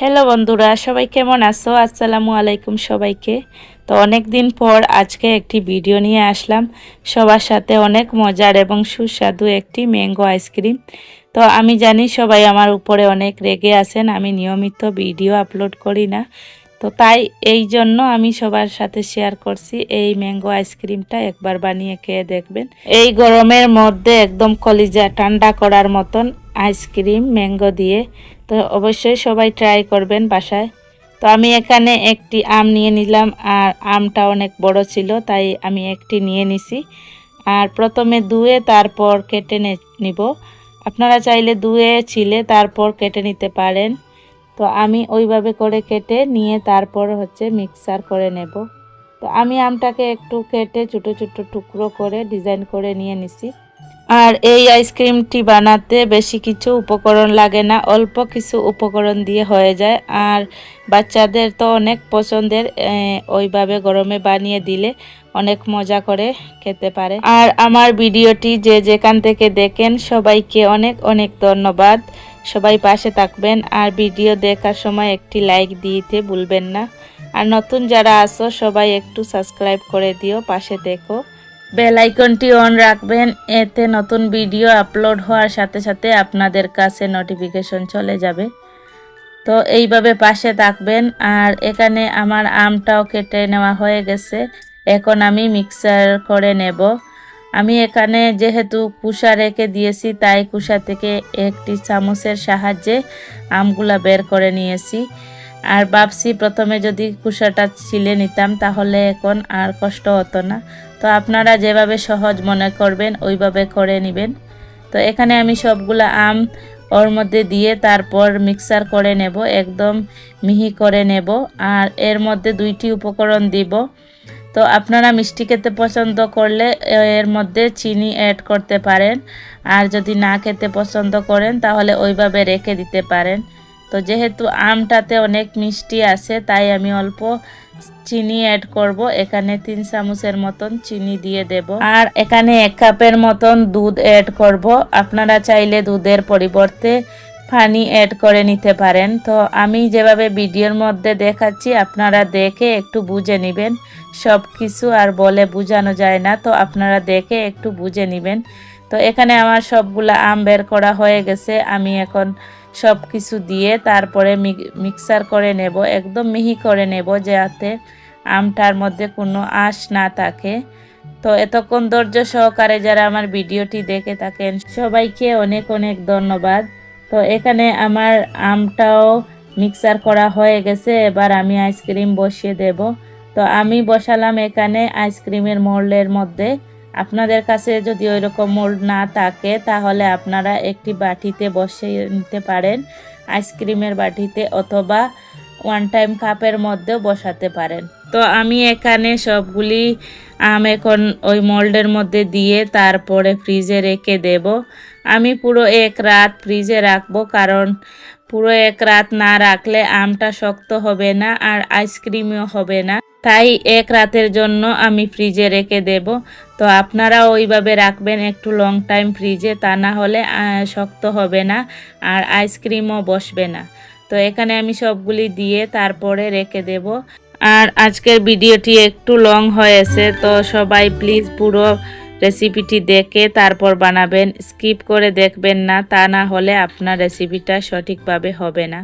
Hello বন্ধুরা, সবাই কেমন আছো? আসসালামু আলাইকুম সবাইকে। তো অনেক দিন পর আজকে একটি ভিডিও নিয়ে আসলাম সবার সাথে। অনেক মজার এবং সুস্বাদু একটি ম্যাঙ্গো আইসক্রিম। তো আমি জানি সবাই আমার উপরে অনেক রেগে আছেন, আমি নিয়মিত ভিডিও আপলোড করি না। তো তাই এই জন্য আমি সবার সাথে শেয়ার করছি, এই ম্যাঙ্গো আইসক্রিমটা একবার বানিয়ে খেয়ে দেখবেন। এই গরমের মধ্যে একদম কলিজা ঠান্ডা করার মতন আইসক্রিম ম্যাঙ্গো দিয়ে। তো অবশ্যই সবাই ট্রাই করবেন বাসায়। তো আমি এখানে একটি আম নিয়ে নিলাম, আর আমটা অনেক বড় ছিল তাই আমি একটি নিয়ে নিছি। আর প্রথমে ধুয়ে তারপর কেটে নিব। আপনারা চাইলে ধুয়ে ছিলে তারপর কেটে নিতে পারেন। তো আমি ওইভাবে করে কেটে নিয়ে তারপর মিক্সার করে নেব। তো আমি আমটাকে একটু কেটে ছোটো ছোটো টুকরো করে ডিজাইন করে নিয়ে নিছি। আর এই আইসক্রিমটি বানাতে বেশি কিছু উপকরণ লাগে না, অল্প কিছু উপকরণ দিয়ে হয়ে যায়। আর বাচ্চাদের তো অনেক পছন্দের, ওইভাবে গরমে বানিয়ে দিলে অনেক মজা করে খেতে পারে। আর আমার ভিডিওটি যে যেখান থেকে দেখেন সবাইকে অনেক অনেক ধন্যবাদ। সবাই পাশে থাকবেন, আর ভিডিও দেখার সময় একটি লাইক দিতে ভুলবেন না। আর নতুন যারা আছো সবাই একটু সাবস্ক্রাইব করে দিও, পাশে দেখো। বেল আইকনটি অন রাখবেন, এতে নতুন ভিডিও আপলোড হওয়ার সাথে সাথে আপনাদের কাছে নোটিফিকেশন চলে যাবে। তো এইভাবে পাশে থাকবেন। আর এখানে আমার আমটাও কেটে নেওয়া হয়ে গেছে, এখন আমি মিক্সার করে নেব। আমি এখানে যেহেতু কুসা রেখে দিয়েছি তাই কুসা থেকে একটি চামচের সাহায্যে আমগুলা বের করে নিয়েছি। আর ভাবছি প্রথমে যদি কুসাটা ছিলে নিতাম তাহলে এখন আর কষ্ট হতো না। তো আপনারা যেভাবে সহজ মনে করবেন ওইভাবে করে নেবেন। তো এখানে আমি সবগুলা আম ওর মধ্যে দিয়ে তারপর মিক্সার করে নেব, একদম মিহি করে নেব। আর এর মধ্যে দুইটি উপকরণ দিব। তো আপনারা মিষ্টি খেতে পছন্দ করলে এর মধ্যে চিনি অ্যাড করতে পারেন, আর যদি না খেতে পছন্দ করেন তাহলে ওইভাবে রেখে দিতে পারেন। তো যেহেতু আমটাতে অনেক মিষ্টি আছে তাই আমি অল্প চিনি অ্যাড করব। এখানে 3 চামচের মতন চিনি দিয়ে দেব। আর এখানে 1 কাপের মতন দুধ অ্যাড করব। আপনারা চাইলে দুধের পরিবর্তে পানি অ্যাড করে নিতে পারেন। তো আমি যেভাবে ভিডিওর মধ্যে দেখাচ্ছি আপনারা দেখে একটু বুঝে নেবেন। সব কিছু আর বলে বোঝানো যায় না, তো আপনারা দেখে একটু বুঝে নেবেন। তো এখানে আমার সবগুলা আম বের করা হয়ে গেছে। আমি এখন সব কিছু দিয়ে তারপরে মিক্সার করে নেব, একদম মিহি করে নেব যাতে আমটার মধ্যে কোনো আঁশ না থাকে। তো এতক্ষণ ধৈর্য সহকারে যারা আমার ভিডিওটি দেখে থাকেন সবাইকে অনেক অনেক ধন্যবাদ। তো এখানে আমার আমটাও মিক্সার করা হয়ে গেছে, এবার আমি আইসক্রিম বসিয়ে দেব। তো আমি বসালাম এখানে আইসক্রিমের মোল্ডের মধ্যে। আপনাদের কাছে যদি ওই রকম মোল্ড না থাকে তাহলে আপনারা একটি বাটিতে বসিয়ে নিতে পারেন, আইসক্রিমের বাটিতে, অথবা 1 টাইম কাপের মধ্যেও বসাতে পারেন। তো আমি এখানে সবগুলি আম এখন ওই মোল্ডের মধ্যে দিয়ে তারপরে ফ্রিজে রেখে দেব। আমি পুরো 1 রাত ফ্রিজে রাখবো, কারণ পুরো 1 রাত না রাখলে আমটা শক্ত হবে না আর আইসক্রিমও হবে না। তাই 1 রাতের জন্য আমি ফ্রিজে রেখে দেব। তো আপনারা ওইভাবে রাখবেন একটু লং টাইম ফ্রিজে, তা না হলে শক্ত হবে না আর আইসক্রিমও বসবে না। তো এখানে আমি সবগুলি দিয়ে তারপরে রেখে দেব। আর আজকের ভিডিওটি একটু লং হয়েছে, তো সবাই প্লিজ পুরো রেসিপিটি দেখে তারপর বানাবেন, স্কিপ করে দেখবেন না, তা না হলে আপনার রেসিপিটা সঠিকভাবে হবে না।